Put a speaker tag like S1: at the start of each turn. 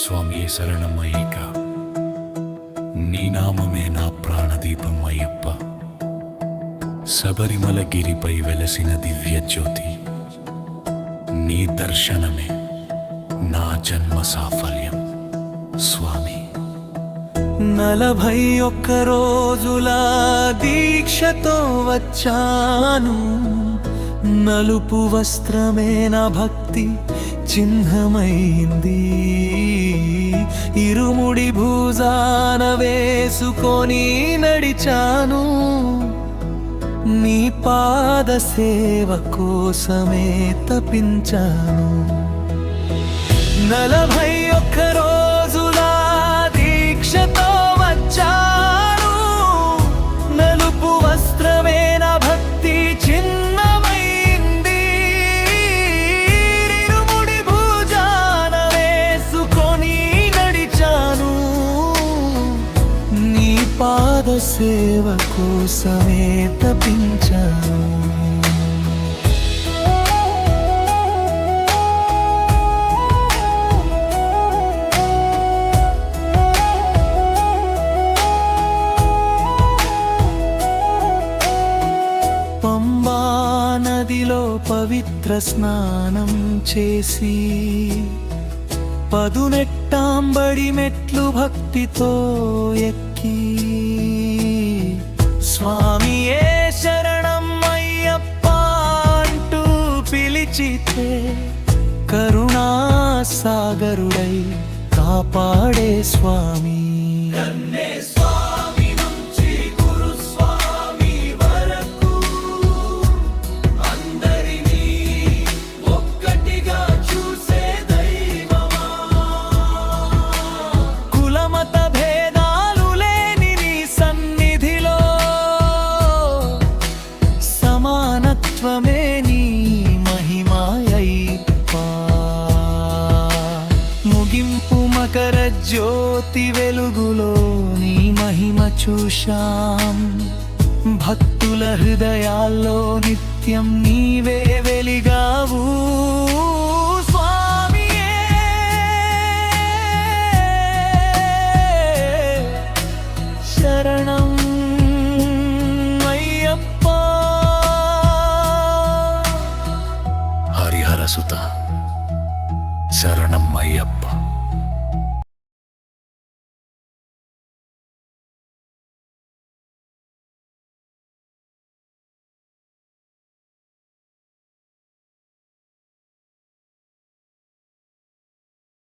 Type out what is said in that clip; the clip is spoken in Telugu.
S1: స్వామి శరణమయ్యక నీ నామమే నా ప్రాణదీపం అయ్యప్ప. శబరిమల గిరిపై వెలసిన దివ్య జ్యోతి, నీ దర్శనమే నా జన్మ సాఫల్యం స్వామి.
S2: 41 రోజుల దీక్షతో వచ్చాను, నలుపు వస్త్రమే నా భక్తి చిహ్నమైంది. ఇరుముడి భుజాన వేసుకొని నడిచాను, నీ పాద సేవ కోసమే తపించాను. 41 రోజుల దీక్షతో వచ్చాను, నలుపు వస్త్రమే నా భక్తి చిహ్నమైంది. ఇరుముడి భుజాన వేసుకొని నడిచాను, నీ పాద సేవ కోసమే తపించాను. పంబా నదిలో పవిత్ర స్నానం చేసి, పదునెట్టాంబడి మెట్లు భక్తితో ఎక్కి, స్వామియే శరణం అయ్యప్ప అంటూ పిలిచితే, కరుణా సాగరుడై కాపాడే స్వామి. సమానత్వమే నీ మహిమాయప్పా. ముగింపు మకర జ్యోతి వెలుగులో నీ మహిమ చూశాం. భక్తుల హృదయాల్లో నిత్యం నీవే వెలిగావు స్వామియే. శరణం
S1: హరిహర సుత శరణం అయ్యప్ప.